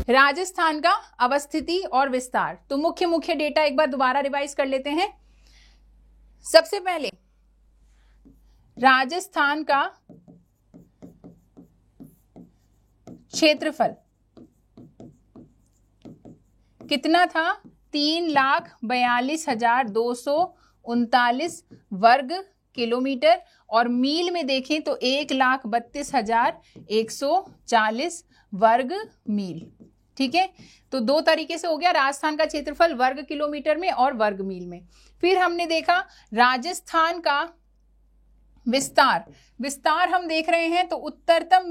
राजस्थान का अवस्थिति और विस्तार। तो मुख्य मुख्य डेटा एक बार दोबारा रिवाइज कर लेते हैं। सबसे पहले राजस्थान का क्षेत्रफल कितना था? 3,42,239 वर्ग किलोमीटर, और मील में देखें तो 1,32,140 वर्ग मील। ठीक है, तो दो तरीके से हो गया राजस्थान का क्षेत्रफल, वर्ग किलोमीटर में और वर्ग मील में। फिर हमने देखा राजस्थान का विस्तार। विस्तार हम देख रहे हैं तो उत्तरतम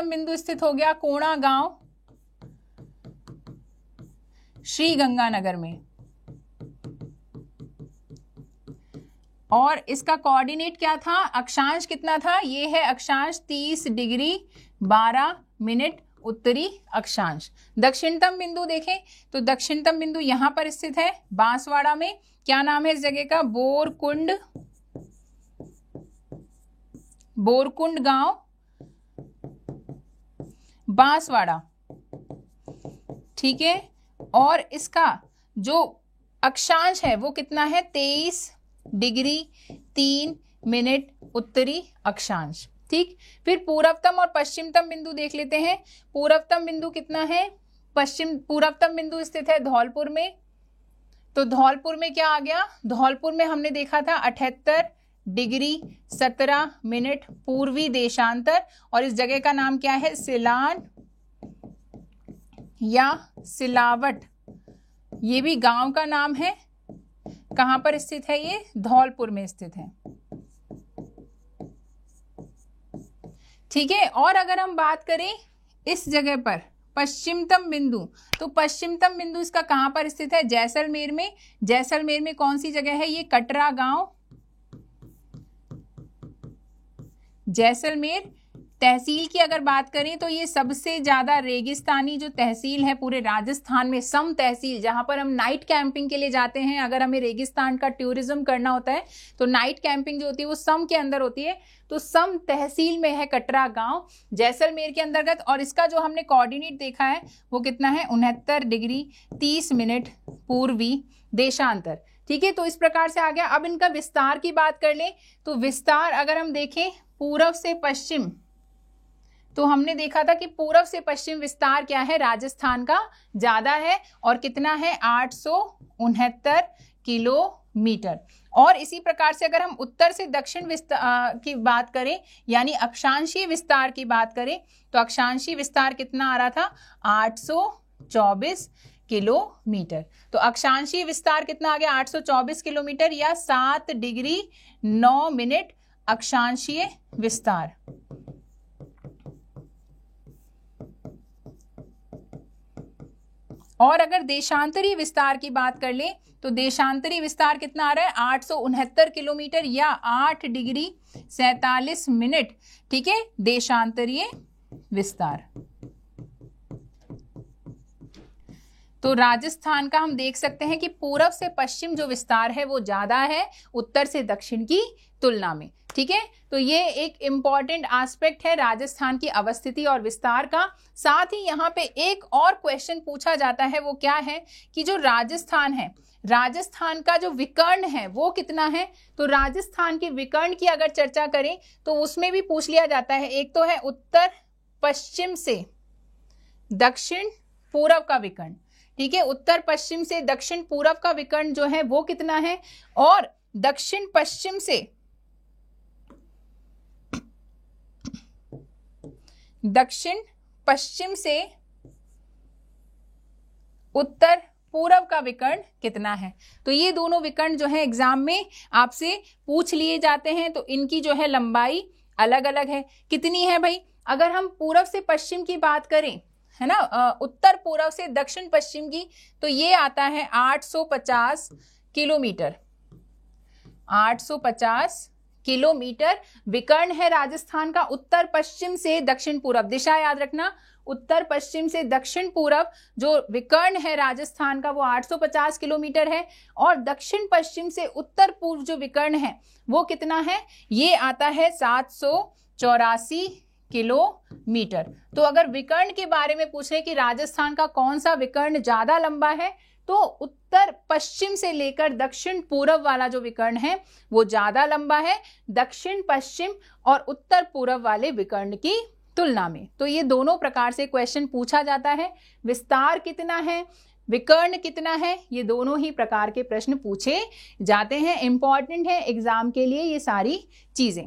बिंदु स्थित हो गया कोणा गांव श्री गंगानगर में, और इसका कोऑर्डिनेट क्या था? अक्षांश कितना था? ये है अक्षांश 30 डिग्री 12 मिनट उत्तरी अक्षांश। दक्षिणतम बिंदु देखें तो दक्षिणतम बिंदु यहां पर स्थित है बांसवाड़ा में। क्या नाम है इस जगह का? बोरकुंड गांव बांसवाड़ा। ठीक है, और इसका जो अक्षांश है वो कितना है? 23 डिग्री 3 मिनट उत्तरी अक्षांश। ठीक, फिर पूर्वतम और पश्चिमतम बिंदु देख लेते हैं। पूर्वतम बिंदु कितना है? पूर्वतम बिंदु स्थित है धौलपुर में। तो धौलपुर में क्या आ गया? धौलपुर में हमने देखा था 78 डिग्री 17 मिनट पूर्वी देशांतर, और इस जगह का नाम क्या है? सिलान या सिलावट, ये भी गांव का नाम है। कहां पर स्थित है ये? धौलपुर में स्थित है। ठीक है, और अगर हम बात करें इस जगह पर पश्चिमतम बिंदु, तो पश्चिमतम बिंदु इसका कहां पर स्थित है? जैसलमेर में। जैसलमेर में कौन सी जगह है? ये कटरा गांव। जैसलमेर तहसील की अगर बात करें तो ये सबसे ज्यादा रेगिस्तानी जो तहसील है पूरे राजस्थान में, सम तहसील, जहां पर हम नाइट कैंपिंग के लिए जाते हैं। अगर हमें रेगिस्तान का टूरिज्म करना होता है तो नाइट कैंपिंग जो होती है वो सम के अंदर होती है। तो सम तहसील में है कटरा गांव जैसलमेर के अंतर्गत, और इसका जो हमने कोऑर्डिनेट देखा है वो कितना है? 69 डिग्री 30 मिनट पूर्वी देशांतर। ठीक है, तो इस प्रकार से आ गया। अब इनका विस्तार की बात कर लें तो विस्तार अगर हम देखें पूर्व से पश्चिम, तो हमने देखा था कि पूर्व से पश्चिम विस्तार क्या है? राजस्थान का ज्यादा है, और कितना है? 869 किलोमीटर। और इसी प्रकार से अगर हम उत्तर से दक्षिण विस्तार की बात करें, यानी अक्षांशीय विस्तार की बात करें, तो अक्षांशीय विस्तार कितना आ रहा था? 824 किलोमीटर। तो अक्षांशीय विस्तार कितना आ गया? 824 किलोमीटर, या 7 डिग्री 9 मिनट अक्षांशीय विस्तार। और अगर देशांतरीय विस्तार की बात कर लें तो देशांतरीय विस्तार कितना आ रहा है? 869 किलोमीटर, या 8 डिग्री 47 मिनट। ठीक है, देशांतरीय विस्तार। तो राजस्थान का हम देख सकते हैं कि पूर्व से पश्चिम जो विस्तार है वो ज्यादा है उत्तर से दक्षिण की तुलना में। ठीक है, तो ये एक इंपॉर्टेंट एस्पेक्ट है राजस्थान की अवस्थिति और विस्तार का। साथ ही यहाँ पे एक और क्वेश्चन पूछा जाता है, वो क्या है कि जो राजस्थान है, राजस्थान का जो विकर्ण है वो कितना है? तो राजस्थान के विकर्ण की अगर चर्चा करें तो उसमें भी पूछ लिया जाता है। एक तो है उत्तर पश्चिम से दक्षिण पूर्व का विकर्ण। ठीक है, उत्तर पश्चिम से दक्षिण पूर्व का विकर्ण जो है वो कितना है, और दक्षिण पश्चिम से उत्तर पूर्व का विकर्ण कितना है। तो ये दोनों विकर्ण जो है एग्जाम में आपसे पूछ लिए जाते हैं। तो इनकी जो है लंबाई अलग अलग है। कितनी है भाई? अगर हम पूर्व से पश्चिम की बात करें, है ना, उत्तर पूर्व से दक्षिण पश्चिम की, तो ये आता है 850 किलोमीटर। 850 किलोमीटर विकर्ण है राजस्थान का। उत्तर पश्चिम से दक्षिण पूर्व, दिशा याद रखना, उत्तर पश्चिम से दक्षिण पूर्व जो विकर्ण है राजस्थान का वो 850 किलोमीटर है, और दक्षिण पश्चिम से उत्तर पूर्व जो विकर्ण है वो कितना है, ये आता है 784 किलोमीटर। तो अगर विकर्ण के बारे में पूछे कि राजस्थान का कौन सा विकर्ण ज्यादा लंबा है, तो उत्तर पश्चिम से लेकर दक्षिण पूर्व वाला जो विकर्ण है वो ज्यादा लंबा है दक्षिण पश्चिम और उत्तर पूर्व वाले विकर्ण की तुलना में। तो ये दोनों प्रकार से क्वेश्चन पूछा जाता है। विस्तार कितना है, विकर्ण कितना है, ये दोनों ही प्रकार के प्रश्न पूछे जाते हैं। इंपॉर्टेंट है एग्जाम के लिए ये सारी चीजें।